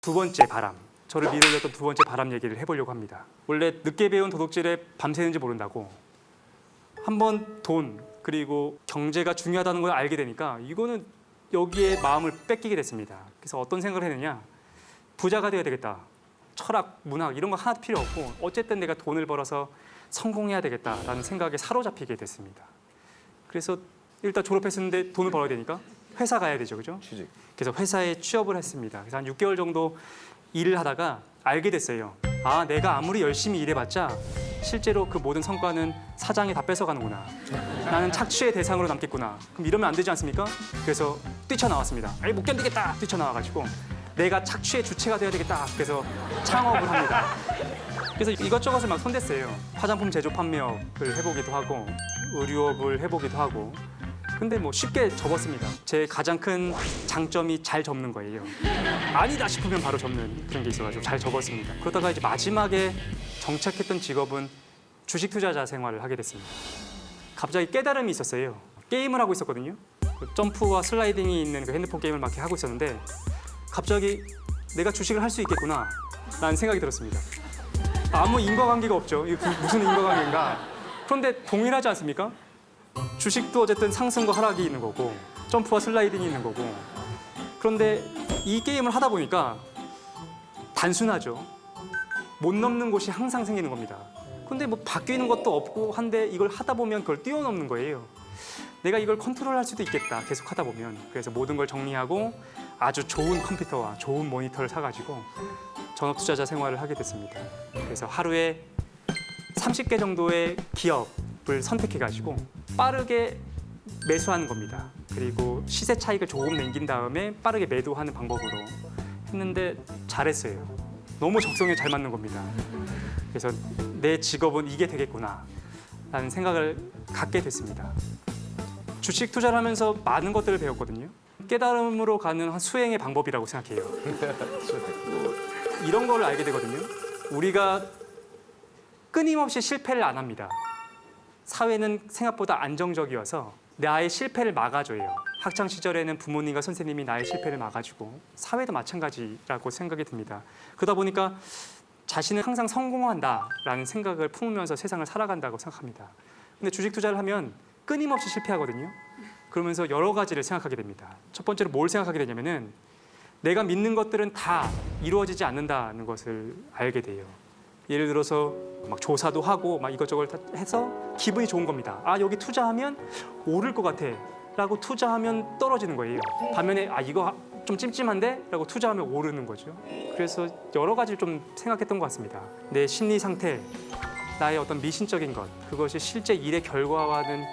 두 번째 바람, 저를 밀어올렸던 두 번째 바람 얘기를 해보려고 합니다. 원래 늦게 배운 도둑질에 밤새는지 모른다고 한번 돈 그리고 경제가 중요하다는 걸 알게 되니까 이거는 여기에 마음을 뺏기게 됐습니다. 그래서 어떤 생각을 했느냐, 부자가 되어야 되겠다. 철학, 문학 이런 거 하나도 필요 없고 어쨌든 내가 돈을 벌어서 성공해야 되겠다라는 생각에 사로잡히게 됐습니다. 그래서 일단 졸업했었는데 돈을 벌어야 되니까 회사 가야 되죠, 그죠? 취직. 그래서 회사에 취업을 했습니다. 그래서 한 6개월 정도 일을 하다가 알게 됐어요. 아, 내가 아무리 열심히 일해봤자 실제로 그 모든 성과는 사장이 다 뺏어가는구나. 나는 착취의 대상으로 남겠구나. 그럼 이러면 안 되지 않습니까? 그래서 뛰쳐나왔습니다. 아이, 못 견디겠다. 뛰쳐나와가지고 내가 착취의 주체가 돼야 되겠다. 그래서 창업을 합니다. 그래서 이것저것을 막 손댔어요. 화장품 제조 판매업을 해보기도 하고 의류업을 해보기도 하고. 근데 뭐 쉽게 접었습니다. 제 가장 큰 장점이 잘 접는 거예요. 아니다 싶으면 바로 접는 그런 게 있어가지고 잘 접었습니다. 그러다가 이제 마지막에 정착했던 직업은 주식 투자자 생활을 하게 됐습니다. 갑자기 깨달음이 있었어요. 게임을 하고 있었거든요. 그 점프와 슬라이딩이 있는 그 핸드폰 게임을 막 이렇게 하고 있었는데 갑자기 내가 주식을 할 수 있겠구나 라는 생각이 들었습니다. 아무 인과관계가 없죠. 이게 무슨 인과관계인가. 그런데 동일하지 않습니까? 주식도 어쨌든 상승과 하락이 있는 거고 점프와 슬라이딩이 있는 거고. 그런데 이 게임을 하다 보니까 단순하죠. 못 넘는 곳이 항상 생기는 겁니다. 근데 뭐 바뀌는 것도 없고 한데 이걸 하다 보면 그걸 뛰어넘는 거예요. 내가 이걸 컨트롤할 수도 있겠다. 계속 하다 보면. 그래서 모든 걸 정리하고 아주 좋은 컴퓨터와 좋은 모니터를 사가지고 전업투자자 생활을 하게 됐습니다. 그래서 하루에 30개 정도의 기업을 선택해가지고 빠르게 매수하는 겁니다. 그리고 시세 차익을 조금 남긴 다음에 빠르게 매도하는 방법으로 했는데 잘했어요. 너무 적성에 잘 맞는 겁니다. 그래서 내 직업은 이게 되겠구나 라는 생각을 갖게 됐습니다. 주식 투자를 하면서 많은 것들을 배웠거든요. 깨달음으로 가는 수행의 방법이라고 생각해요. 이런 걸 알게 되거든요. 우리가 끊임없이 실패를 안 합니다. 사회는 생각보다 안정적이어서 나의 실패를 막아줘요. 학창 시절에는 부모님과 선생님이 나의 실패를 막아주고 사회도 마찬가지라고 생각이 듭니다. 그러다 보니까 자신은 항상 성공한다라는 생각을 품으면서 세상을 살아간다고 생각합니다. 근데 주식 투자를 하면 끊임없이 실패하거든요. 그러면서 여러 가지를 생각하게 됩니다. 첫 번째로 뭘 생각하게 되냐면은 내가 믿는 것들은 다 이루어지지 않는다는 것을 알게 돼요. 예를 들어서 막 조사도 하고 막 이것저것 다 해서 기분이 좋은 겁니다. 아, 여기 투자하면 오를 것 같아 라고 투자하면 떨어지는 거예요. 반면에 아, 이거 좀 찜찜한데? 라고 투자하면 오르는 거죠. 그래서 여러 가지를 좀 생각했던 것 같습니다. 내 심리 상태, 나의 어떤 미신적인 것, 그것이 실제 일의 결과와는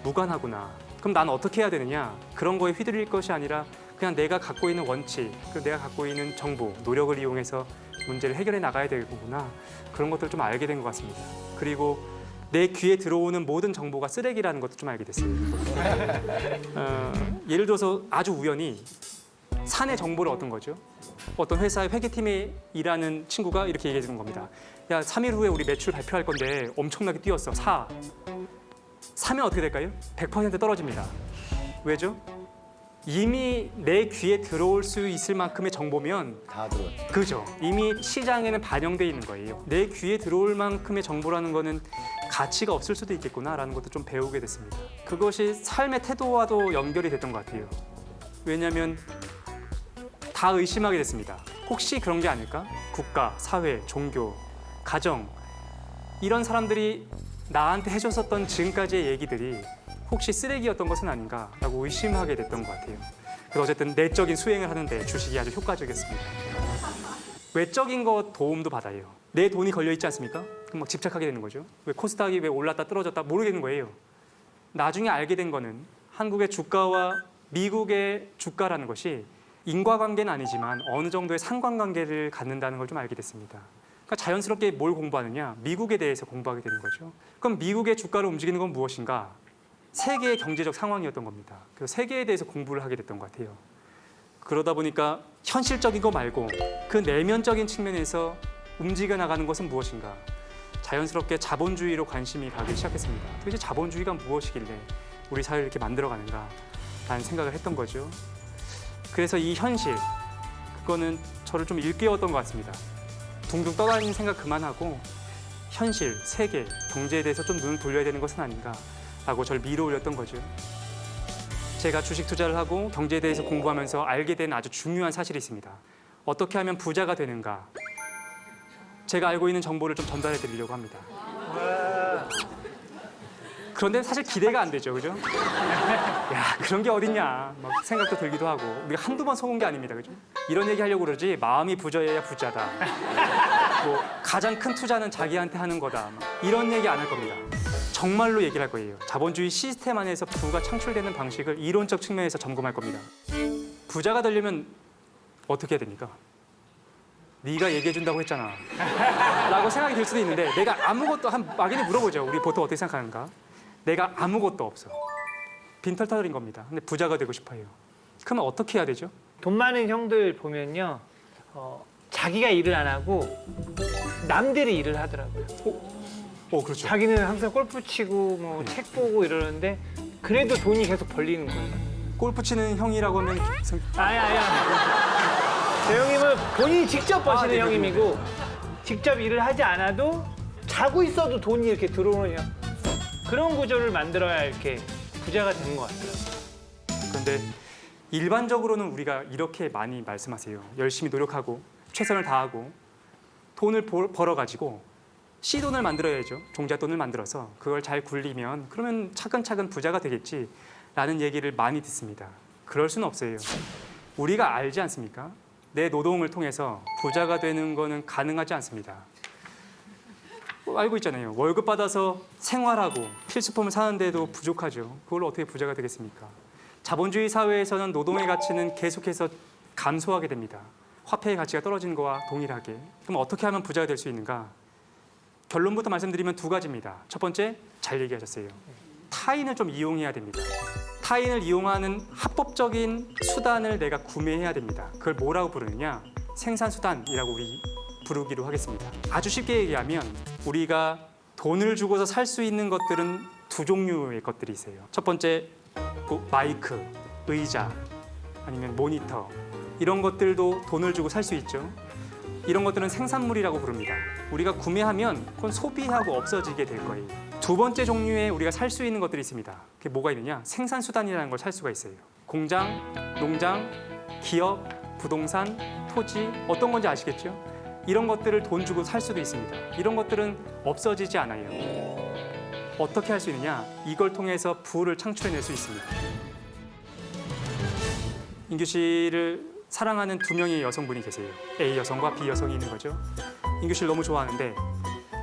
무관하구나. 그럼 나는 어떻게 해야 되느냐? 그런 거에 휘둘릴 것이 아니라 그냥 내가 갖고 있는 원칙, 내가 갖고 있는 정보, 노력을 이용해서 문제를 해결해 나가야 되겠구나. 그런 것들을 좀 알게 된 것 같습니다. 그리고 내 귀에 들어오는 모든 정보가 쓰레기라는 것도 좀 알게 됐어요. 예를 들어서 아주 우연히 사내 정보를 얻은 거죠. 어떤 회사의 회계팀에 일하는 친구가 이렇게 얘기해 주는 겁니다. 야, 3일 후에 우리 매출 발표할 건데 엄청나게 뛰었어. 사면 어떻게 될까요? 100% 떨어집니다. 왜죠? 이미 내 귀에 들어올 수 있을 만큼의 정보면 다 들어. 그죠. 이미 시장에는 반영돼 있는 거예요. 내 귀에 들어올 만큼의 정보라는 거는 가치가 없을 수도 있겠구나라는 것도 좀 배우게 됐습니다. 그것이 삶의 태도와도 연결이 됐던 것 같아요. 왜냐하면 다 의심하게 됐습니다. 혹시 그런 게 아닐까? 국가, 사회, 종교, 가정 이런 사람들이 나한테 해줬었던 지금까지의 얘기들이 혹시 쓰레기였던 것은 아닌가라고 의심하게 됐던 것 같아요. 그래서 어쨌든 내적인 수행을 하는데 주식이 아주 효과적이었습니다. 외적인 것 도움도 받아요. 내 돈이 걸려있지 않습니까? 그럼 막 집착하게 되는 거죠. 왜 코스닥이 왜 올랐다 떨어졌다 모르겠는 거예요. 나중에 알게 된 거는 한국의 주가와 미국의 주가라는 것이 인과관계는 아니지만 어느 정도의 상관관계를 갖는다는 걸 좀 알게 됐습니다. 그러니까 자연스럽게 뭘 공부하느냐? 미국에 대해서 공부하게 되는 거죠. 그럼 미국의 주가를 움직이는 건 무엇인가? 세계의 경제적 상황이었던 겁니다. 그래서 세계에 대해서 공부를 하게 됐던 것 같아요. 그러다 보니까 현실적인 거 말고 그 내면적인 측면에서 움직여 나가는 것은 무엇인가? 자연스럽게 자본주의로 관심이 가기 시작했습니다. 도대체 자본주의가 무엇이길래 우리 사회를 이렇게 만들어가는가? 라는 생각을 했던 거죠. 그래서 이 현실, 그거는 저를 좀 일깨웠던 것 같습니다. 둥둥 떠다니는 생각 그만하고 현실, 세계, 경제에 대해서 좀 눈을 돌려야 되는 것은 아닌가라고 저를 밀어올렸던 거죠. 제가 주식 투자를 하고 경제에 대해서 공부하면서 알게 된 아주 중요한 사실이 있습니다. 어떻게 하면 부자가 되는가? 제가 알고 있는 정보를 좀 전달해 드리려고 합니다. 그런데 사실 기대가 안 되죠, 그죠? 야, 그런 게 어딨냐, 막 생각도 들기도 하고 우리가 한두 번 속은 게 아닙니다, 그죠? 이런 얘기 하려고 그러지 마음이 부자여야 부자다. 뭐 가장 큰 투자는 자기한테 하는 거다. 막 이런 얘기 안 할 겁니다. 정말로 얘기를 할 거예요. 자본주의 시스템 안에서 부가 창출되는 방식을 이론적 측면에서 점검할 겁니다. 부자가 되려면 어떻게 해야 됩니까? 네가 얘기해 준다고 했잖아 라고 생각이 들 수도 있는데 내가 아무것도 막연히 물어보죠. 우리 보통 어떻게 생각하는가? 내가 아무것도 없어. 빈털터리인 겁니다. 근데 부자가 되고 싶어요. 그러면 어떻게 해야 되죠? 돈 많은 형들 보면요, 자기가 일을 안 하고 남들이 일을 하더라고요. 그렇죠. 자기는 항상 골프 치고 뭐 책 보고 이러는데 그래도 돈이 계속 벌리는 거예요. 골프 치는 형이라고 하면 아니. 제 형님은 본인이 직접 버시는 네, 형님이고 직접 일을 하지 않아도 자고 있어도 돈이 이렇게 들어오는 형. 그런 구조를 만들어야 이렇게 부자가 되는 것 같더라고요. 그런데 일반적으로는 우리가 이렇게 많이 말씀하세요. 열심히 노력하고 최선을 다하고 돈을 벌어가지고 씨돈을 만들어야죠. 종잣돈을 만들어서 그걸 잘 굴리면 그러면 차근차근 부자가 되겠지라는 얘기를 많이 듣습니다. 그럴 수는 없어요. 우리가 알지 않습니까? 내 노동을 통해서 부자가 되는 거는 가능하지 않습니다. 알고 있잖아요. 월급 받아서 생활하고 필수품을 사는데도 부족하죠. 그걸로 어떻게 부자가 되겠습니까? 자본주의 사회에서는 노동의 가치는 계속해서 감소하게 됩니다. 화폐의 가치가 떨어지는 거와 동일하게. 그럼 어떻게 하면 부자가 될 수 있는가? 결론부터 말씀드리면 두 가지입니다. 첫 번째, 잘 얘기하셨어요. 타인을 좀 이용해야 됩니다. 타인을 이용하는 합법적인 수단을 내가 구매해야 됩니다. 그걸 뭐라고 부르느냐? 생산수단이라고 우리 부르기로 하겠습니다. 아주 쉽게 얘기하면 우리가 돈을 주고서 살 수 있는 것들은 두 종류의 것들이 있어요. 첫 번째, 마이크, 의자, 아니면 모니터 이런 것들도 돈을 주고 살 수 있죠. 이런 것들은 생산물이라고 부릅니다. 우리가 구매하면 그건 소비하고 없어지게 될 거예요. 두 번째 종류의 우리가 살 수 있는 것들이 있습니다. 그게 뭐가 있느냐? 생산수단이라는 걸 살 수가 있어요. 공장, 농장, 기업, 부동산, 토지 어떤 건지 아시겠죠? 이런 것들을 돈 주고 살 수도 있습니다. 이런 것들은 없어지지 않아요. 어떻게 할 수 있느냐? 이걸 통해서 부를 창출해낼 수 있습니다. 인규 씨를 사랑하는 두 명의 여성분이 계세요. A 여성과 B 여성이 있는 거죠. 인규 씨를 너무 좋아하는데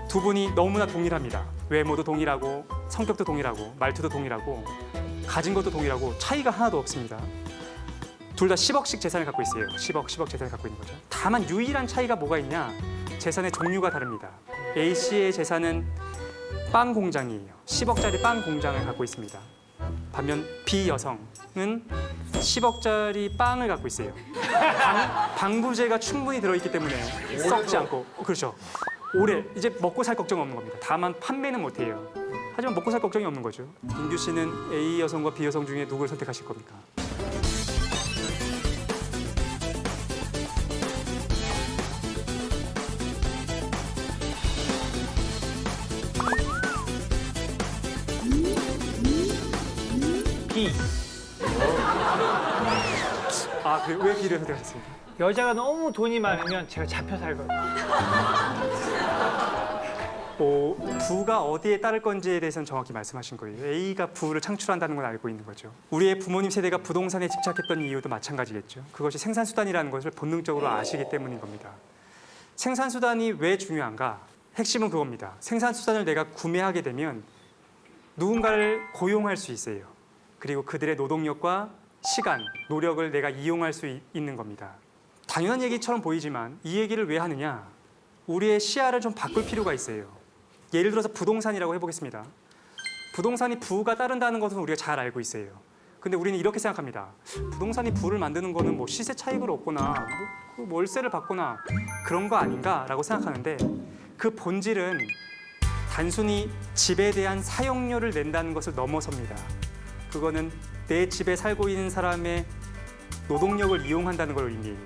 두 분이 너무나 동일합니다. 외모도 동일하고 성격도 동일하고 말투도 동일하고 가진 것도 동일하고 차이가 하나도 없습니다. 둘 다 10억씩 재산을 갖고 있어요. 10억 재산을 갖고 있는 거죠. 다만 유일한 차이가 뭐가 있냐? 재산의 종류가 다릅니다. A 씨의 재산은 빵 공장이에요. 10억짜리 빵 공장을 갖고 있습니다. 반면 B 여성은 10억짜리 빵을 갖고 있어요. 방부제가 충분히 들어있기 때문에 썩지 않고 그렇죠. 오래 이제 먹고 살 걱정 없는 겁니다. 다만 판매는 못해요. 하지만 먹고 살 걱정이 없는 거죠. 인규 씨는 A 여성과 B 여성 중에 누굴 선택하실 겁니까? B. 왜 B를 선택하셨습니까? 여자가 너무 돈이 많으면 제가 잡혀 살거든요. 부가 어디에 따를 건지에 대해서는 정확히 말씀하신 거예요. A가 부를 창출한다는 걸 알고 있는 거죠. 우리의 부모님 세대가 부동산에 집착했던 이유도 마찬가지겠죠. 그것이 생산수단이라는 것을 본능적으로 아시기 때문인 겁니다. 생산수단이 왜 중요한가? 핵심은 그겁니다. 생산수단을 내가 구매하게 되면 누군가를 고용할 수 있어요. 그리고 그들의 노동력과 시간, 노력을 내가 이용할 수 있는 겁니다. 당연한 얘기처럼 보이지만 이 얘기를 왜 하느냐? 우리의 시야를 좀 바꿀 필요가 있어요. 예를 들어서 부동산이라고 해보겠습니다. 부동산이 부가 따른다는 것은 우리가 잘 알고 있어요. 근데 우리는 이렇게 생각합니다. 부동산이 부를 만드는 거는 뭐 시세 차익을 얻거나 뭐 월세를 받거나 그런 거 아닌가라고 생각하는데 그 본질은 단순히 집에 대한 사용료를 낸다는 것을 넘어섭니다. 그거는 내 집에 살고 있는 사람의 노동력을 이용한다는 걸 의미해요.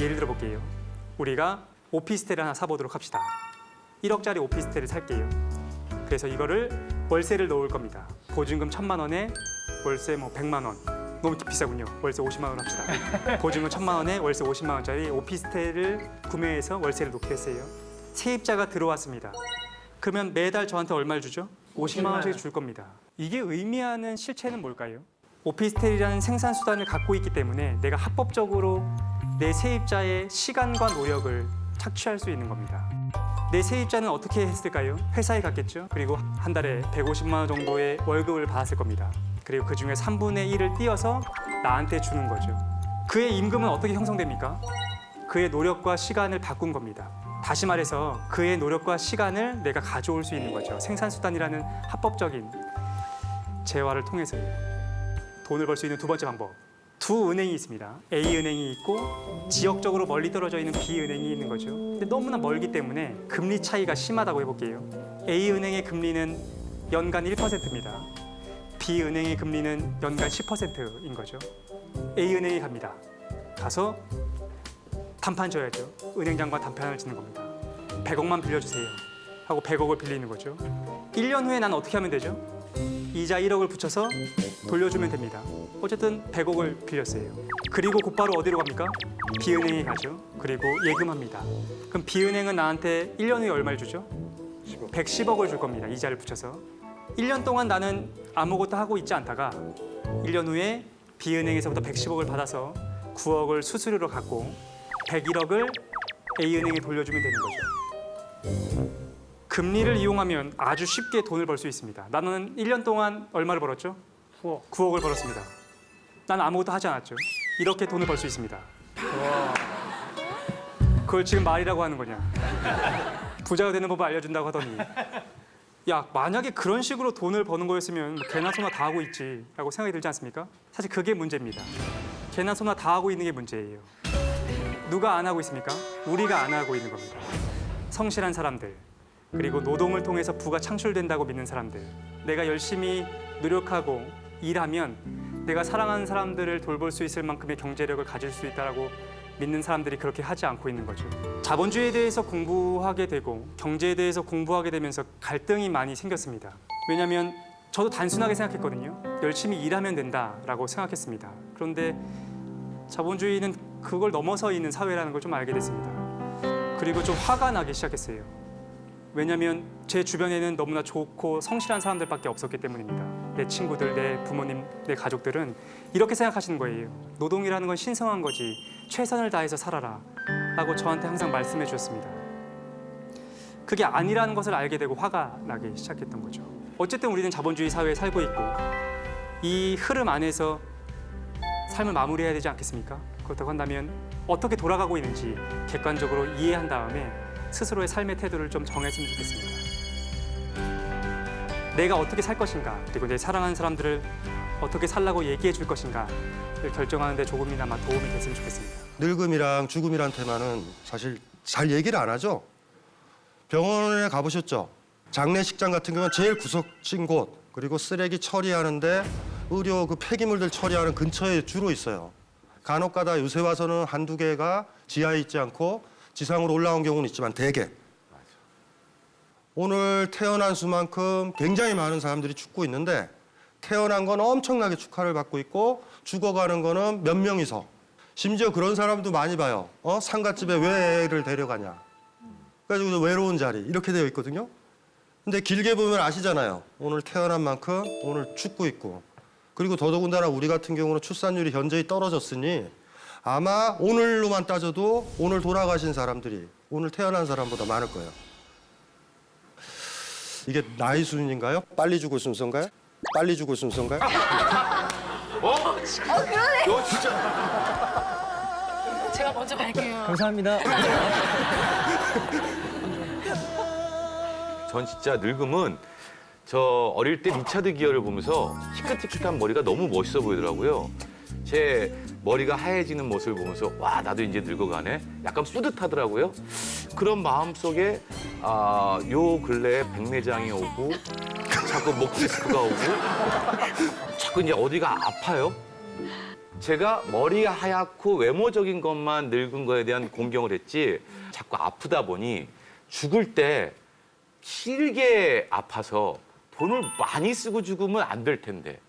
예를 들어 볼게요. 우리가 오피스텔을 하나 사보도록 합시다. 1억짜리 오피스텔을 살게요. 그래서 이거를 월세를 넣을 겁니다. 보증금 1,000만 원에 월세 뭐 100만 원. 너무 비싸군요. 월세 50만 원 합시다. 보증금 1,000만 원에 월세 50만 원짜리 오피스텔을 구매해서 월세를 놓게 했어요. 세입자가 들어왔습니다. 그러면 매달 저한테 얼마를 주죠? 50만 원씩 줄 겁니다. 이게 의미하는 실체는 뭘까요? 오피스텔이라는 생산 수단을 갖고 있기 때문에 내가 합법적으로 내 세입자의 시간과 노력을 착취할 수 있는 겁니다. 내 세입자는 어떻게 했을까요? 회사에 갔겠죠. 그리고 한 달에 150만 원 정도의 월급을 받았을 겁니다. 그리고 그 중에 3분의 1을 띄어서 나한테 주는 거죠. 그의 임금은 어떻게 형성됩니까? 그의 노력과 시간을 바꾼 겁니다. 다시 말해서 그의 노력과 시간을 내가 가져올 수 있는 거죠. 생산수단이라는 합법적인 재화를 통해서요. 돈을 벌 수 있는 두 번째 방법. 두 은행이 있습니다. A은행이 있고 지역적으로 멀리 떨어져 있는 B은행이 있는 거죠. 근데 너무나 멀기 때문에 금리 차이가 심하다고 해볼게요. A은행의 금리는 연간 1%입니다. B은행의 금리는 연간 10%인 거죠. A은행에 갑니다. 가서 단판 줘야죠. 은행장과 단판을 짓는 겁니다. 100억만 빌려주세요 하고 100억을 빌리는 거죠. 1년 후에 난 어떻게 하면 되죠? 이자 1억을 붙여서 돌려주면 됩니다. 어쨌든 100억을 빌렸어요. 그리고 곧바로 어디로 갑니까? B은행에 가죠. 그리고 예금합니다. 그럼 B은행은 나한테 1년 후에 얼마를 주죠? 110억을 줄 겁니다. 이자를 붙여서. 1년 동안 나는 아무것도 하고 있지 않다가 1년 후에 B은행에서부터 110억을 받아서 9억을 수수료로 갖고 101억을 A은행에 돌려주면 되는 거죠. 금리를 이용하면 아주 쉽게 돈을 벌 수 있습니다. 나는 1년 동안 얼마를 벌었죠? 9억을 벌었습니다. 난 아무것도 하지 않았죠. 이렇게 돈을 벌 수 있습니다. 그걸 지금 말이라고 하는 거냐? 부자가 되는 법을 알려준다고 하더니 야, 만약에 그런 식으로 돈을 버는 거였으면 개나 소나 다 하고 있지 라고 생각이 들지 않습니까? 사실 그게 문제입니다. 개나 소나 다 하고 있는 게 문제예요. 누가 안 하고 있습니까? 우리가 안 하고 있는 겁니다. 성실한 사람들, 그리고 노동을 통해서 부가 창출된다고 믿는 사람들, 내가 열심히 노력하고 일하면 내가 사랑하는 사람들을 돌볼 수 있을 만큼의 경제력을 가질 수 있다고 믿는 사람들이 그렇게 하지 않고 있는 거죠. 자본주의에 대해서 공부하게 되고 경제에 대해서 공부하게 되면서 갈등이 많이 생겼습니다. 왜냐하면 저도 단순하게 생각했거든요. 열심히 일하면 된다라고 생각했습니다. 그런데 자본주의는 그걸 넘어서 있는 사회라는 걸 좀 알게 됐습니다. 그리고 좀 화가 나기 시작했어요. 왜냐하면 제 주변에는 너무나 좋고 성실한 사람들밖에 없었기 때문입니다. 내 친구들, 내 부모님, 내 가족들은 이렇게 생각하시는 거예요. 노동이라는 건 신성한 거지. 최선을 다해서 살아라 라고 저한테 항상 말씀해 주셨습니다. 그게 아니라는 것을 알게 되고 화가 나기 시작했던 거죠. 어쨌든 우리는 자본주의 사회에 살고 있고 이 흐름 안에서 삶을 마무리해야 되지 않겠습니까? 그렇다고 한다면 어떻게 돌아가고 있는지 객관적으로 이해한 다음에 스스로의 삶의 태도를 좀 정했으면 좋겠습니다. 내가 어떻게 살 것인가, 그리고 내 사랑하는 사람들을 어떻게 살라고 얘기해 줄 것인가를 결정하는 데 조금이나마 도움이 됐으면 좋겠습니다. 늙음이랑 죽음이란 테마는 사실 잘 얘기를 안 하죠. 병원에 가보셨죠? 장례식장 같은 경우는 제일 구석진 곳, 그리고 쓰레기 처리하는데 의료 그 폐기물들 처리하는 근처에 주로 있어요. 간혹 가다 요새 와서는 한두 개가 지하에 있지 않고 지상으로 올라온 경우는 있지만 대개. 오늘 태어난 수만큼 굉장히 많은 사람들이 죽고 있는데 태어난 건 엄청나게 축하를 받고 있고 죽어가는 거는 몇 명이서. 심지어 그런 사람도 많이 봐요. 상갓집에 왜 애를 데려가냐. 그래가지고 외로운 자리 이렇게 되어 있거든요. 근데 길게 보면 아시잖아요. 오늘 태어난 만큼 오늘 죽고 있고. 그리고 더더군다나 우리 같은 경우는 출산율이 현저히 떨어졌으니 아마 오늘로만 따져도 오늘 돌아가신 사람들이 오늘 태어난 사람보다 많을 거예요. 이게 나이 순인가요? 빨리 죽을 순서인가요? 빨리 죽을 순서인가요? 그러네. 너 진짜 제가 먼저 갈게요. 감사합니다. 전 진짜 늙음은 저 어릴 때 리차드 기어를 보면서 희끗희끗한 머리가 너무 멋있어 보이더라고요. 제 머리가 하얘지는 모습을 보면서 와 나도 이제 늙어가네. 약간 뿌듯하더라고요. 그런 마음속에 요 근래에 백내장이 오고 자꾸 목 디스크가 오고 자꾸 이제 어디가 아파요. 제가 머리가 하얗고 외모적인 것만 늙은 거에 대한 공경을 했지 자꾸 아프다 보니 죽을 때 길게 아파서 돈을 많이 쓰고 죽으면 안 될 텐데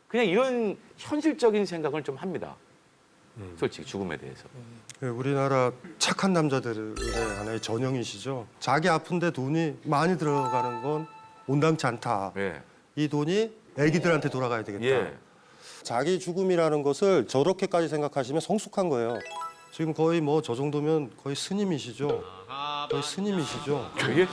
그냥 이런 현실적인 생각을 좀 합니다. 솔직히 죽음에 대해서. 우리나라 착한 남자들의 하나의 전형이시죠. 자기 아픈데 돈이 많이 들어가는 건 온당치 않다. 예. 이 돈이 애기들한테 돌아가야 되겠다. 예. 자기 죽음이라는 것을 저렇게까지 생각하시면 성숙한 거예요. 지금 거의 뭐 저 정도면 거의 스님이시죠. 거의 스님이시죠. 그게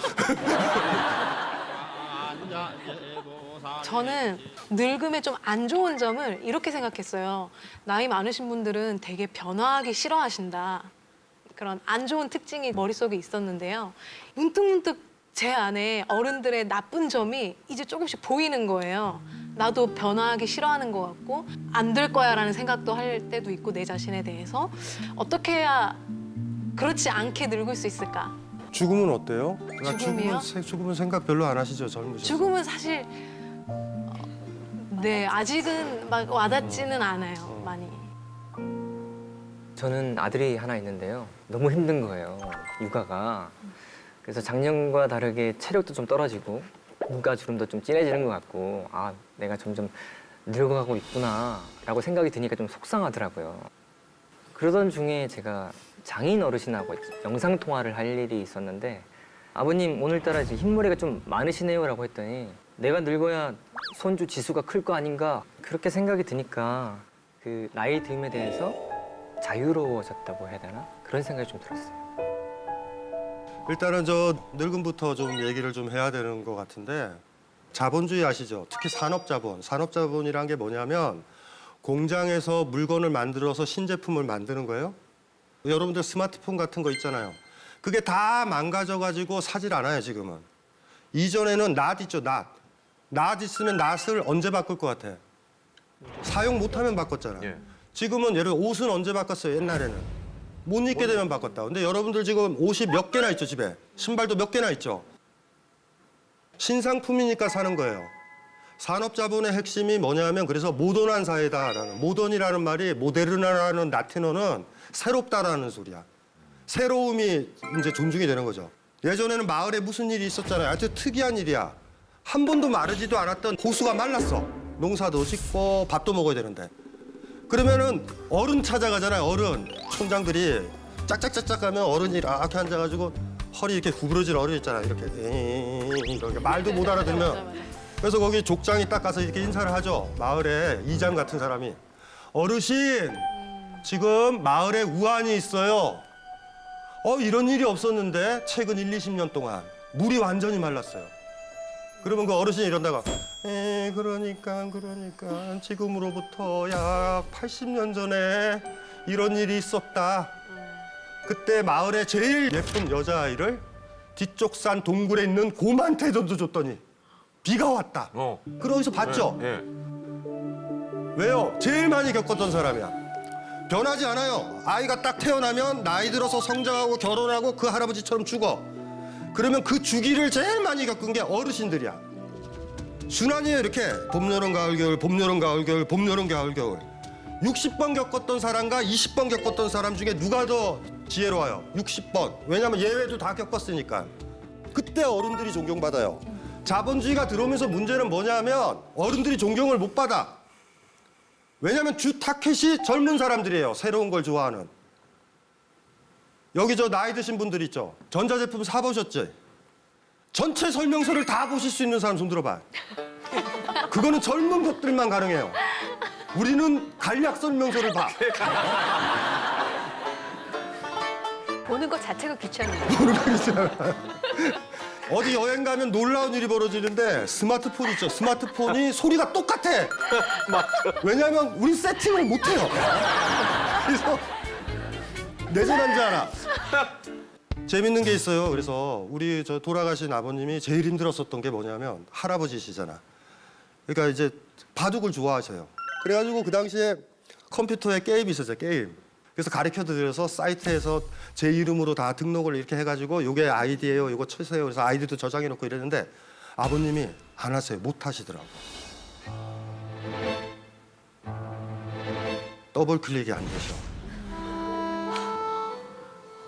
저는 늙음의 좀 안 좋은 점을 이렇게 생각했어요. 나이 많으신 분들은 되게 변화하기 싫어하신다. 그런 안 좋은 특징이 머릿속에 있었는데요. 문득문득 제 안에 어른들의 나쁜 점이 이제 조금씩 보이는 거예요. 나도 변화하기 싫어하는 것 같고 안 될 거야라는 생각도 할 때도 있고 내 자신에 대해서 어떻게 해야 그렇지 않게 늙을 수 있을까? 죽음은 어때요? 죽음이요? 죽음은 생각 별로 안 하시죠, 젊으셔서. 죽음은 사실 네 아직은 막 와닿지는 않아요 많이. 저는 아들이 하나 있는데요. 너무 힘든 거예요, 육아가. 그래서 작년과 다르게 체력도 좀 떨어지고 눈가 주름도 좀 진해지는 것 같고 아, 내가 점점 늙어가고 있구나라고 생각이 드니까 좀 속상하더라고요. 그러던 중에 제가 장인 어르신하고 영상 통화를 할 일이 있었는데 아버님 오늘따라 이제 흰머리가 좀 많으시네요라고 했더니 내가 늙어야 손주 지수가 클 거 아닌가 그렇게 생각이 드니까 그 나이 듦에 대해서 자유로워졌다고 해야 되나 그런 생각이 좀 들었어요. 일단은 저 늙음부터 좀 얘기를 좀 해야 되는 것 같은데 자본주의 아시죠? 특히 산업자본. 산업자본이란 게 뭐냐면 공장에서 물건을 만들어서 신제품을 만드는 거예요. 여러분들 스마트폰 같은 거 있잖아요. 그게 다 망가져가지고 사질 않아요, 지금은. 이전에는 낫 있죠, 낫. 낫 있으면 낫을 언제 바꿀 것 같아? 사용 못하면 바꿨잖아. 예. 지금은 예를 들어 옷은 언제 바꿨어요, 옛날에는? 못 입게 되면 바꿨다. 근데 여러분들 지금 옷이 몇 개나 있죠, 집에. 신발도 몇 개나 있죠. 신상품이니까 사는 거예요. 산업자본의 핵심이 뭐냐면 그래서 모던한 사회다라는 모던이라는 말이 모데르나라는 라틴어는 새롭다라는 소리야. 새로움이 이제 존중이 되는 거죠. 예전에는 마을에 무슨 일이 있었잖아요. 아주 특이한 일이야. 한 번도 마르지도 않았던 호수가 말랐어. 농사도 짓고 밥도 먹어야 되는데. 그러면은 어른 찾아가잖아요. 어른. 촌장들이 짝짝짝짝 하면 어른이 이렇게 앉아가지고 허리 이렇게 구부러질 어른 있잖아요. 이렇게 말도 못 알아들으면. 그래서 거기 족장이 딱 가서 이렇게 인사를 하죠. 마을에 이장 같은 사람이. 어르신, 지금 마을에 우환이 있어요. 이런 일이 없었는데 최근 1, 20년 동안 물이 완전히 말랐어요. 그러면 그 어르신이 이런다가 그러니까 지금으로부터 약 80년 전에 이런 일이 있었다. 그때 마을에 제일 예쁜 여자아이를 뒤쪽 산 동굴에 있는 곰한테 던져줬더니 비가 왔다. 그러면서 봤죠? 예. 왜요? 제일 많이 겪었던 사람이야. 변하지 않아요. 아이가 딱 태어나면 나이 들어서 성장하고 결혼하고 그 할아버지처럼 죽어. 그러면 그 주기를 제일 많이 겪은 게 어르신들이야. 순환이에요, 이렇게. 봄, 여름, 가을, 겨울, 봄, 여름, 가을, 겨울, 봄, 여름, 가을, 겨울. 60번 겪었던 사람과 20번 겪었던 사람 중에 누가 더 지혜로워요? 60번. 왜냐면 예외도 다 겪었으니까. 그때 어른들이 존경받아요. 자본주의가 들어오면서 문제는 뭐냐면 어른들이 존경을 못 받아. 왜냐면 주 타켓이 젊은 사람들이에요. 새로운 걸 좋아하는. 여기 저 나이 드신 분들 있죠. 전자제품 사보셨지? 전체 설명서를 다 보실 수 있는 사람 손 들어봐. 그거는 젊은 것들만 가능해요. 우리는 간략 설명서를 봐. 보는 것 자체가 귀찮아요. 어디 여행 가면 놀라운 일이 벌어지는데 스마트폰 있죠. 스마트폰이 소리가 똑같아. 왜냐하면 우리 세팅을 못해요. 그래서 내전한지 알아. 재밌는 게 있어요. 그래서 우리 저 돌아가신 아버님이 제일 힘들었었던 게 뭐냐면 할아버지시잖아. 그러니까 이제 바둑을 좋아하셔요. 그래가지고 그 당시에 컴퓨터에 게임이 있었어요. 게임. 그래서 가르쳐드려서 사이트에서 제 이름으로 다 등록을 이렇게 해가지고 요게 아이디예요. 요거 쳐세요. 그래서 아이디도 저장해놓고 이랬는데 아버님이 안 하세요. 못 하시더라고. 더블 클릭이 안 되죠.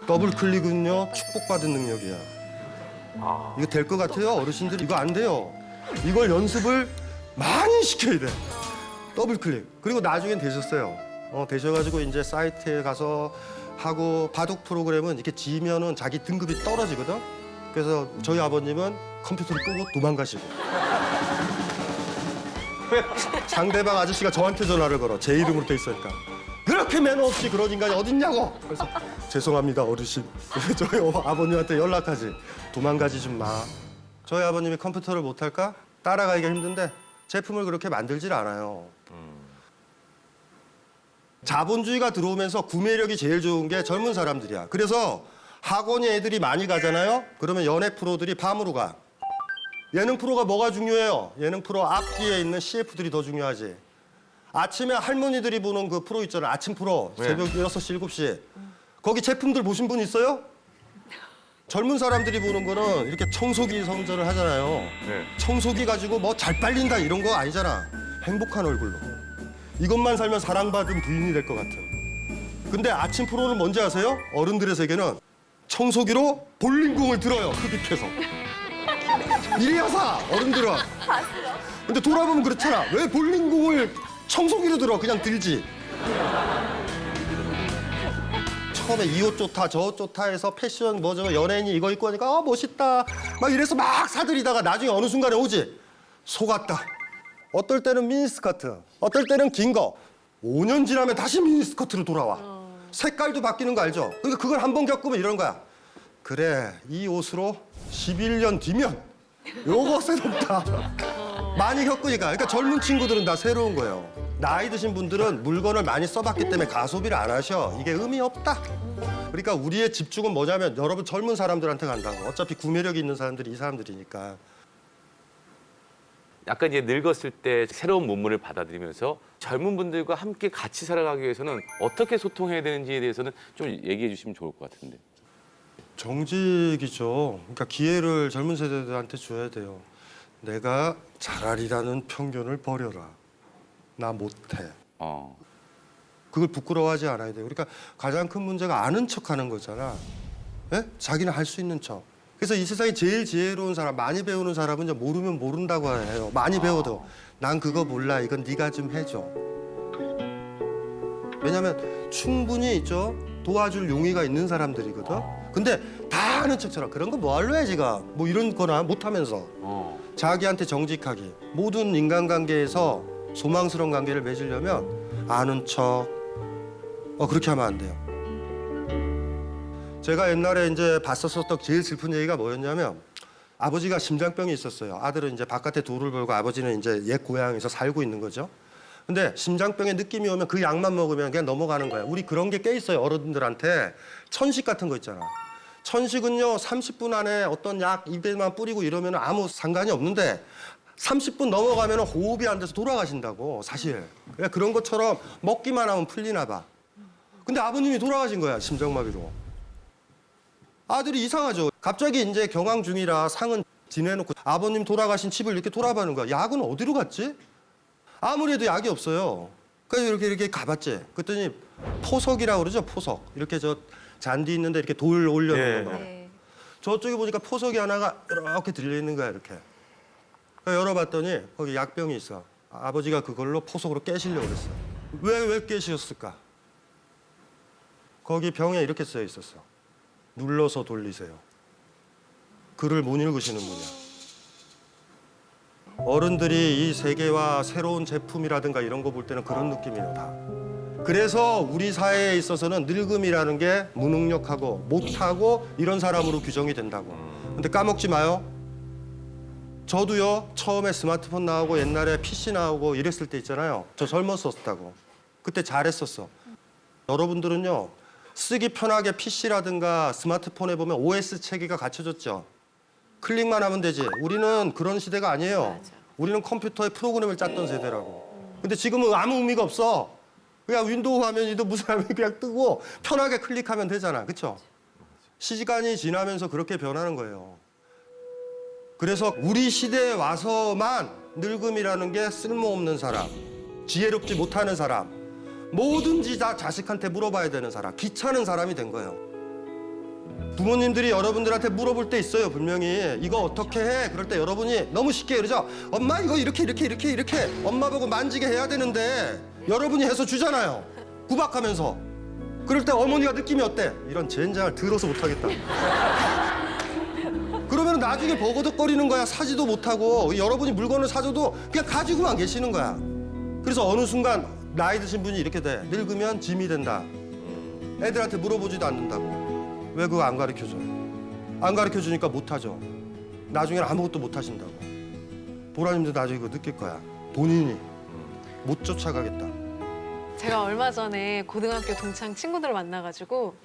더블 클릭은요 축복받은 능력이야. 이거 될 것 같아요? 어르신들 이거 안 돼요. 이걸 연습을 많이 시켜야 돼. 더블 클릭. 그리고 나중엔 되셨어요. 되셔가지고 이제 사이트에 가서 하고 바둑 프로그램은 이렇게 지면은 자기 등급이 떨어지거든. 그래서 저희 아버님은 컴퓨터를 끄고 도망가시고 상대방 아저씨가 저한테 전화를 걸어. 제 이름으로 돼 있으니까. 그렇게 매너 없이 그런 인간이 어딨냐고. 그래서 죄송합니다 어르신. 저희 아버님한테 연락하지. 도망가지 좀 마. 저희 아버님이 컴퓨터를 못할까? 따라가기가 힘든데 제품을 그렇게 만들질 않아요. 자본주의가 들어오면서 구매력이 제일 좋은 게 젊은 사람들이야. 그래서 학원에 애들이 많이 가잖아요. 그러면 연예 프로들이 밤으로 가. 예능 프로가 뭐가 중요해요? 예능 프로 앞뒤에 있는 CF들이 더 중요하지. 아침에 할머니들이 보는 그 프로 있잖아요. 아침 프로. 새벽 6시, 7시. 거기 제품들 보신 분 있어요? 젊은 사람들이 보는 거는 이렇게 청소기 선전을 하잖아요. 네. 청소기 가지고 뭐 잘 빨린다 이런 거 아니잖아. 행복한 얼굴로. 이것만 살면 사랑받은 부인이 될 것 같아. 근데 아침 프로는 뭔지 아세요? 어른들의 세계는 청소기로 볼링공을 들어요. 흡입해서. 이래야 사, 어른들은. 근데 돌아보면 그렇잖아. 왜 볼링공을 청소기로 들어? 그냥 들지. 처음에 이 옷 좋다, 저 옷 좋다 해서 패션 뭐 저 연예인이 이거 입고 하니까 멋있다. 막 이래서 막 사들이다가 나중에 어느 순간에 오지. 속았다. 어떨 때는 미니스커트, 어떨 때는 긴 거. 5년 지나면 다시 미니스커트로 돌아와. 색깔도 바뀌는 거 알죠? 그러니까 그걸 한 번 겪으면 이런 거야. 그래, 이 옷으로 11년 뒤면 요거 새롭다. 많이 겪으니까. 그러니까 젊은 친구들은 다 새로운 거예요. 나이 드신 분들은 물건을 많이 써봤기 때문에 가소비를 안 하셔. 이게 의미 없다. 그러니까 우리의 집중은 뭐냐면 여러분 젊은 사람들한테 간다고. 어차피 구매력이 있는 사람들이 이 사람들이니까. 약간 이제 늙었을 때 새로운 문물을 받아들이면서 젊은 분들과 함께 같이 살아가기 위해서는 어떻게 소통해야 되는지에 대해서는 좀 얘기해 주시면 좋을 것 같은데. 정직이죠. 그러니까 기회를 젊은 세대들한테 줘야 돼요. 내가 잘하리라는 편견을 버려라. 나 못해. 그걸 부끄러워하지 않아야 돼요. 그러니까 가장 큰 문제가 아는 척하는 거잖아. 예? 자기는 할 수 있는 척. 그래서 이 세상에 제일 지혜로운 사람, 많이 배우는 사람은 이제 모르면 모른다고 해요. 많이 배워도 난 그거 몰라. 이건 네가 좀 해줘. 왜냐하면 충분히 있죠. 도와줄 용의가 있는 사람들이거든. 근데 다 아는 척처럼 그런 거 뭐 할래 지가 뭐 이런 거나 못하면서 자기한테 정직하게 모든 인간관계에서 소망스러운 관계를 맺으려면 아는 척 그렇게 하면 안 돼요. 제가 옛날에 이제 봤었던 제일 슬픈 얘기가 뭐였냐면 아버지가 심장병이 있었어요. 아들은 이제 바깥에 돈을 벌고 아버지는 이제 옛 고향에서 살고 있는 거죠. 근데 심장병의 느낌이 오면 그 약만 먹으면 그냥 넘어가는 거야. 우리 그런 게 꽤 있어요. 어른들한테 천식 같은 거 있잖아. 천식은요 30분 안에 어떤 약 입에만 뿌리고 이러면 아무 상관이 없는데 30분 넘어가면 호흡이 안 돼서 돌아가신다고 사실. 그러니까 그런 것처럼 먹기만 하면 풀리나 봐. 근데 아버님이 돌아가신 거야 심장마비로. 아들이 이상하죠. 갑자기 이제 경황 중이라 상은 지내놓고 아버님 돌아가신 집을 이렇게 돌아보는 거야. 약은 어디로 갔지? 아무래도 약이 없어요. 그래서 이렇게 가봤지. 그랬더니 포석이라고 그러죠. 포석. 이렇게 저 잔디 있는데 이렇게 돌 올려놓는 거. 네. 저쪽에 보니까 포석이 하나가 이렇게 들려 있는 거야. 이렇게. 그래서 열어봤더니 거기 약병이 있어. 아버지가 그걸로 포석으로 깨시려고 그랬어. 왜 깨시셨을까? 거기 병에 이렇게 써 있었어. 눌러서 돌리세요. 글을 못 읽으시는 분이야. 어른들이 이 세계와 새로운 제품이라든가 이런 거 볼 때는 그런 느낌이에요, 다. 그래서 우리 사회에 있어서는 늙음이라는 게 무능력하고 못하고 이런 사람으로 규정이 된다고. 근데 까먹지 마요. 저도요, 처음에 스마트폰 나오고 옛날에 PC 나오고 이랬을 때 있잖아요. 저 젊었었다고. 그때 잘했었어. 여러분들은요, 쓰기 편하게 PC라든가 스마트폰에 보면 OS 체계가 갖춰졌죠. 클릭만 하면 되지. 우리는 그런 시대가 아니에요. 우리는 컴퓨터에 프로그램을 짰던 세대라고. 근데 지금은 아무 의미가 없어. 그냥 윈도우 화면이든 무슨 화면이 그냥 뜨고 편하게 클릭하면 되잖아. 그렇죠? 시간이 지나면서 그렇게 변하는 거예요. 그래서 우리 시대에 와서만 늙음이라는 게 쓸모없는 사람, 지혜롭지 못하는 사람, 뭐든지 다 자식한테 물어봐야 되는 사람, 귀찮은 사람이 된 거예요. 부모님들이 여러분들한테 물어볼 때 있어요. 분명히 이거 어떻게 해? 그럴 때 여러분이 너무 쉽게 그러죠. 엄마 이거 이렇게 엄마 보고 만지게 해야 되는데 여러분이 해서 주잖아요. 구박하면서. 그럴 때 어머니가 느낌이 어때? 이런 젠장을 들어서 못하겠다. 그러면 나중에 버거덕거리는 거야. 사지도 못하고 여러분이 물건을 사줘도 그냥 가지고만 계시는 거야. 그래서 어느 순간 나이 드신 분이 이렇게 돼. 늙으면 짐이 된다. 애들한테 물어보지도 않는다고. 왜 그거 안 가르쳐줘요? 안 가르쳐주니까 못하죠. 나중에는 아무것도 못하신다고. 보라님도 나중에 그거 느낄 거야. 본인이 못 쫓아가겠다. 제가 얼마 전에 고등학교 동창 친구들을 만나가지고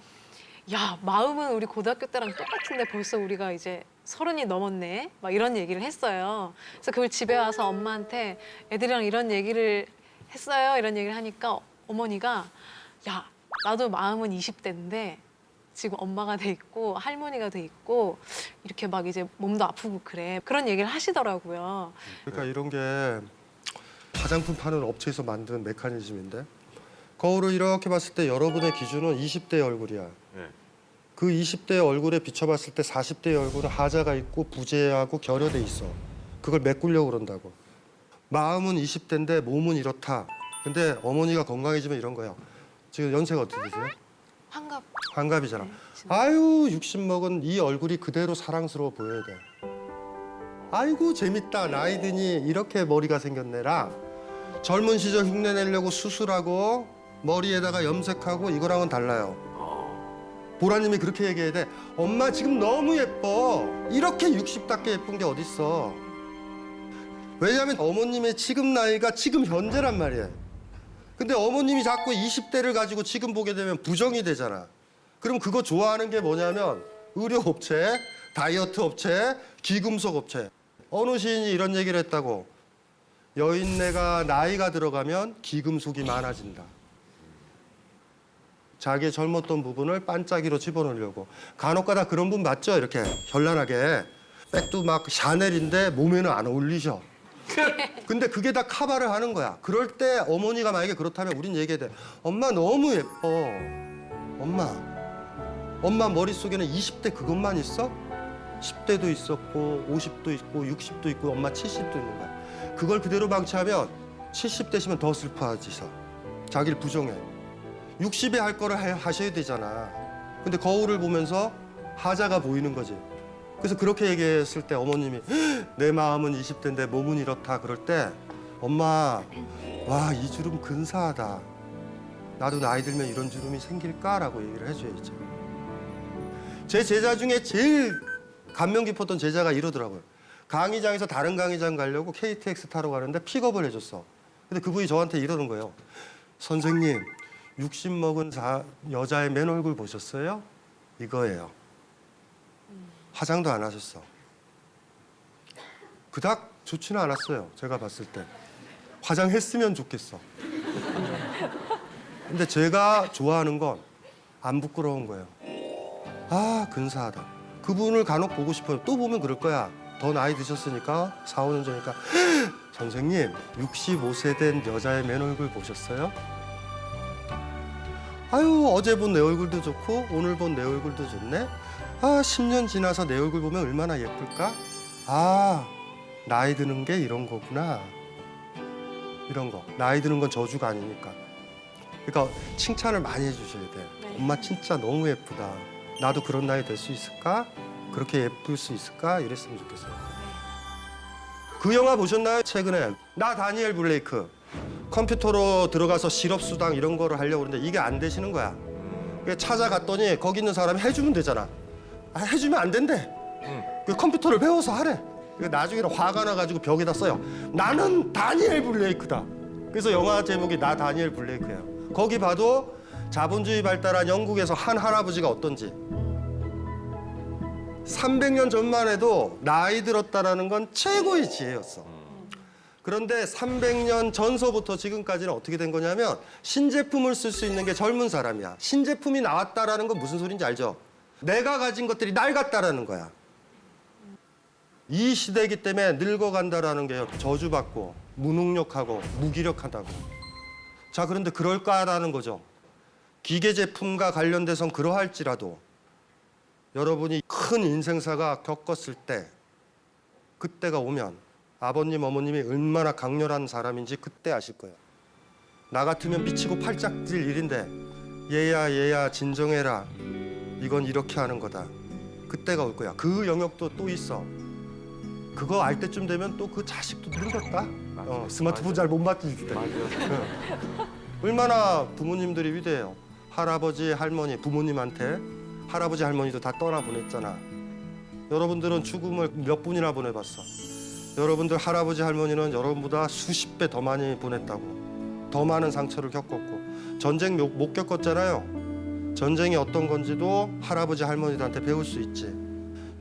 야, 마음은 우리 고등학교 때랑 똑같은데 벌써 우리가 이제 30이 넘었네. 막 이런 얘기를 했어요. 그래서 그걸 집에 와서 엄마한테 애들이랑 이런 얘기를 했어요. 이런 얘기를 하니까 어머니가 야, 나도 마음은 20대인데 지금 엄마가 돼 있고 할머니가 돼 있고 이렇게 막 이제 몸도 아프고 그래. 그런 얘기를 하시더라고요. 그러니까 이런 게 화장품 파는 업체에서 만든 메커니즘인데 거울을 이렇게 봤을 때 여러분의 기준은 20대의 얼굴이야. 네. 그 20대의 얼굴에 비춰봤을 때 40대의 얼굴은 하자가 있고 부재하고 결여돼 있어. 그걸 메꾸려고 그런다고. 마음은 20대인데 몸은 이렇다. 근데 어머니가 건강해지면 이런 거예요. 지금 연세가 어떻게 되세요? 환갑. 환갑이잖아. 아유 60 먹은 이 얼굴이 그대로 사랑스러워 보여야 돼. 아이고 재밌다. 나이 드니 이렇게 머리가 생겼네라. 젊은 시절 흉내 내려고 수술하고 머리에다가 염색하고 이거랑은 달라요. 보라님이 그렇게 얘기해야 돼. 엄마 지금 너무 예뻐. 이렇게 60답게 예쁜 게 어딨어. 왜냐하면 어머님의 지금 나이가 지금 현재란 말이에요. 근데 어머님이 자꾸 20대를 가지고 지금 보게 되면 부정이 되잖아. 그럼 그거 좋아하는 게 뭐냐면 의료업체, 다이어트 업체, 귀금속 업체. 어느 시인이 이런 얘기를 했다고. 여인네가 나이가 들어가면 귀금속이 많아진다. 자기의 젊었던 부분을 반짝이로 집어넣으려고. 간혹가다 그런 분 맞죠? 이렇게 현란하게. 백도 막 샤넬인데 몸에는 안 어울리셔. 근데 그게 다 커버를 하는 거야. 그럴 때 어머니가 만약에 그렇다면 우린 얘기해야 돼. 엄마 너무 예뻐. 엄마 머릿속에는 20대 그것만 있어? 10대도 있었고 50도 있고 60도 있고 엄마 70도 있는 거야. 그걸 그대로 방치하면 70대시면 더 슬퍼하지서. 자기를 부정해. 60에 할 거를 하셔야 되잖아. 근데 거울을 보면서 하자가 보이는 거지. 그래서 그렇게 얘기했을 때 어머님이 내 마음은 20대인데 몸은 이렇다 그럴 때 엄마 와 이 주름 근사하다. 나도 나이 들면 이런 주름이 생길까라고 얘기를 해줘야죠. 제 제자 중에 제일 감명 깊었던 제자가 이러더라고요. 강의장에서 다른 강의장 가려고 KTX 타러 가는데 픽업을 해줬어. 근데 그분이 저한테 이러는 거예요. 선생님 60 먹은 여자의 맨 얼굴 보셨어요? 이거예요. 화장도 안 하셨어. 그닥 좋지는 않았어요. 제가 봤을 때. 화장했으면 좋겠어. 근데 제가 좋아하는 건 안 부끄러운 거예요. 아, 근사하다. 그분을 간혹 보고 싶어요. 또 보면 그럴 거야. 더 나이 드셨으니까 4, 5년 전이니까 선생님 65세 된 여자의 맨 얼굴 보셨어요? 아유 어제 본 내 얼굴도 좋고 오늘 본 내 얼굴도 좋네. 아 10년 지나서 내 얼굴 보면 얼마나 예쁠까? 아 나이 드는 게 이런 거구나. 이런 거. 나이 드는 건 저주가 아니니까. 그러니까 칭찬을 많이 해주셔야 돼. 네. 엄마 진짜 너무 예쁘다. 나도 그런 나이 될 수 있을까? 그렇게 예쁠 수 있을까? 이랬으면 좋겠어요. 그 영화 보셨나요? 최근에 나 다니엘 블레이크. 컴퓨터로 들어가서 실업수당 이런 거를 하려고 그러는데 이게 안 되시는 거야. 그래서 찾아갔더니 거기 있는 사람이 해주면 되잖아. 아, 해주면 안 된대. 그 컴퓨터를 배워서 하래. 나중에 화가 나가지고 벽에다 써요. 나는 다니엘 블레이크다. 그래서 영화 제목이 나 다니엘 블레이크예요. 거기 봐도 자본주의 발달한 영국에서 한 할아버지가 어떤지. 300년 전만 해도 나이 들었다라는 건 최고의 지혜였어. 그런데 300년 전서부터 지금까지는 어떻게 된 거냐면 신제품을 쓸 수 있는 게 젊은 사람이야. 신제품이 나왔다라는 건 무슨 소린지 알죠? 내가 가진 것들이 낡았다라는 거야. 이 시대이기 때문에 늙어간다라는 게 저주받고 무능력하고 무기력하다고. 자, 그런데 그럴까라는 거죠. 기계 제품과 관련돼선 그러할지라도 여러분이 큰 인생사가 겪었을 때 그때가 오면 아버님, 어머님이 얼마나 강렬한 사람인지 그때 아실 거예요. 나 같으면 미치고 팔짝 뛸 일인데 얘야 진정해라. 이건 이렇게 하는 거다. 그때가 올 거야. 그 영역도 또 있어. 그거 알 때쯤 되면 또 그 자식도 늙었다. 스마트폰 잘 못 만질 때. 얼마나 부모님들이 위대해요. 할아버지, 할머니, 부모님한테 할아버지, 할머니도 다 떠나보냈잖아. 여러분들은 죽음을 몇 분이나 보내봤어. 여러분들 할아버지, 할머니는 여러분보다 수십 배 더 많이 보냈다고. 더 많은 상처를 겪었고 전쟁 못 겪었잖아요. 전쟁이 어떤 건지도 할아버지, 할머니들한테 배울 수 있지.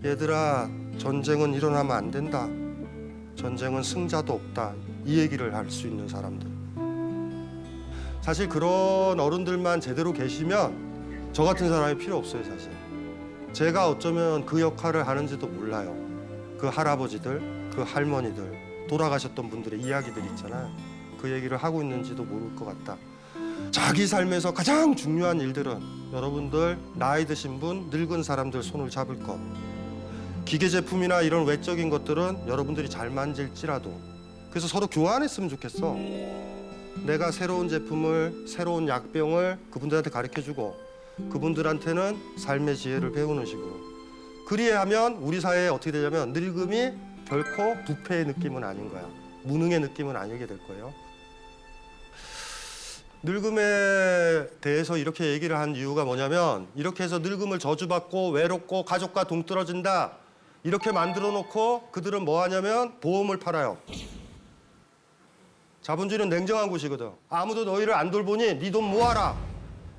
얘들아, 전쟁은 일어나면 안 된다. 전쟁은 승자도 없다. 이 얘기를 할 수 있는 사람들. 사실 그런 어른들만 제대로 계시면 저 같은 사람이 필요 없어요, 사실. 제가 어쩌면 그 역할을 하는지도 몰라요. 그 할아버지들, 그 할머니들, 돌아가셨던 분들의 이야기들 있잖아요. 그 얘기를 하고 있는지도 모를 것 같다. 자기 삶에서 가장 중요한 일들은 여러분들 나이 드신 분, 늙은 사람들 손을 잡을 것. 기계 제품이나 이런 외적인 것들은 여러분들이 잘 만질지라도 그래서 서로 교환했으면 좋겠어. 내가 새로운 제품을, 새로운 약병을 그분들한테 가르쳐주고 그분들한테는 삶의 지혜를 배우는 식으로. 그리하면 우리 사회에 어떻게 되냐면 늙음이 결코 부패의 느낌은 아닌 거야. 무능의 느낌은 아니게 될 거예요. 늙음에 대해서 이렇게 얘기를 한 이유가 뭐냐면 이렇게 해서 늙음을 저주받고 외롭고 가족과 동떨어진다 이렇게 만들어 놓고 그들은 뭐 하냐면 보험을 팔아요. 자본주의는 냉정한 곳이거든. 아무도 너희를 안 돌보니 네 돈 모아라.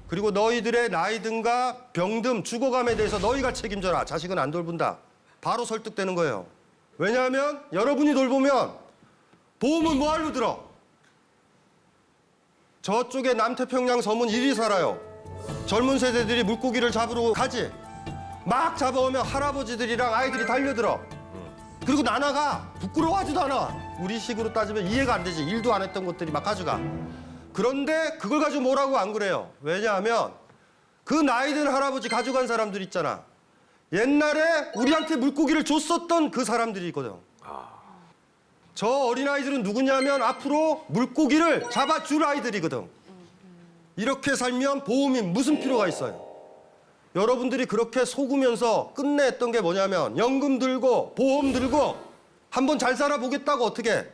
그리고 너희들의 나이든가 병듦, 죽어감에 대해서 너희가 책임져라. 자식은 안 돌본다. 바로 설득되는 거예요. 왜냐하면 여러분이 돌보면 보험은 뭐하러 들어? 저쪽에 남태평양 섬은 이리 살아요. 젊은 세대들이 물고기를 잡으러 가지. 막 잡아오면 할아버지들이랑 아이들이 달려들어. 그리고 나나가 부끄러워하지도 않아. 우리 식으로 따지면 이해가 안 되지. 일도 안 했던 것들이 막 가져가. 그런데 그걸 가지고 뭐라고 안 그래요. 왜냐하면 그 나이든 할아버지 가져간 사람들 있잖아. 옛날에 우리한테 물고기를 줬었던 그 사람들이거든. 저 어린아이들은 누구냐면 앞으로 물고기를 잡아줄 아이들이거든. 이렇게 살면 보험이 무슨 필요가 있어요. 여러분들이 그렇게 속으면서 끝내 했던 게 뭐냐면 연금 들고 보험 들고 한번 잘 살아보겠다고 어떻게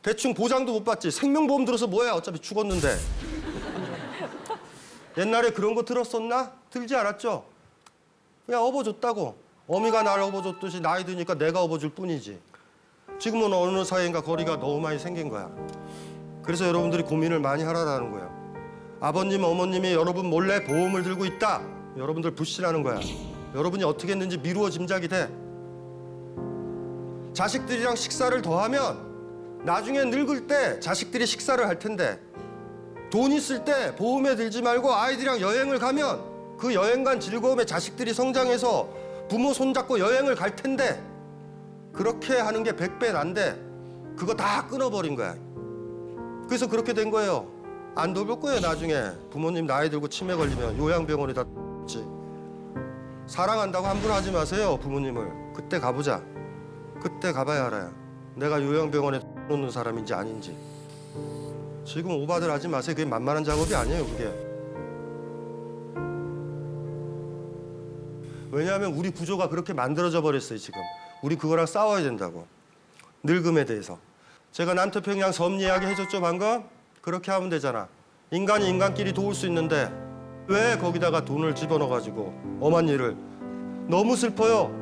대충 보장도 못 받지. 생명보험 들어서 뭐야 어차피 죽었는데. 옛날에 그런 거 들었었나? 들지 않았죠? 그냥 업어줬다고. 어미가 날 업어줬듯이 나이 드니까 내가 업어줄 뿐이지. 지금은 어느 사이인가 거리가 너무 많이 생긴 거야. 그래서 여러분들이 고민을 많이 하라는 거예요. 아버님, 어머님이 여러분 몰래 보험을 들고 있다. 여러분들 불신하는 거야. 여러분이 어떻게 했는지 미루어 짐작이 돼. 자식들이랑 식사를 더하면 나중에 늙을 때 자식들이 식사를 할 텐데 돈 있을 때 보험에 들지 말고 아이들이랑 여행을 가면 그 여행 간 즐거움에 자식들이 성장해서 부모 손잡고 여행을 갈 텐데 그렇게 하는 게 100배 난데 그거 다 끊어버린 거야. 그래서 그렇게 된 거예요. 안 돌볼 거예요. 나중에 부모님 나이 들고 치매 걸리면 요양병원에다 지. 사랑한다고 함부로 하지 마세요. 부모님을. 그때 가보자. 그때 가봐야 알아요. 내가 요양병원에 놓는 사람인지 아닌지. 지금 오바들 하지 마세요. 그게 만만한 작업이 아니에요. 그게. 왜냐하면 우리 구조가 그렇게 만들어져 버렸어요. 지금. 우리 그거랑 싸워야 된다고. 늙음에 대해서. 제가 남태평양 섬 이야기 해줬죠 방금? 그렇게 하면 되잖아. 인간이 인간끼리 도울 수 있는데 왜 거기다가 돈을 집어넣어가지고 엄한 일을. 너무 슬퍼요.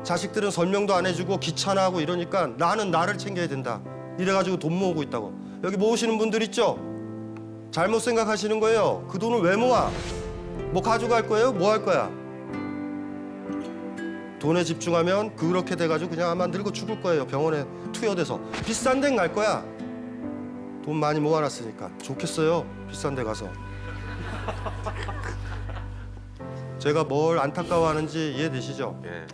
자식들은 설명도 안 해주고 귀찮아하고 이러니까 나는 나를 챙겨야 된다. 이래가지고 돈 모으고 있다고. 여기 모으시는 분들 있죠? 잘못 생각하시는 거예요. 그 돈을 왜 모아? 뭐 가져갈 거예요? 뭐 할 거야? 돈에 집중하면 그렇게 돼가지고 그냥 아마 늙어 죽을 거예요. 병원에 투여돼서. 비싼 데는 갈 거야. 돈 많이 모아놨으니까. 좋겠어요. 비싼 데 가서. 제가 뭘 안타까워하는지 이해되시죠? 예.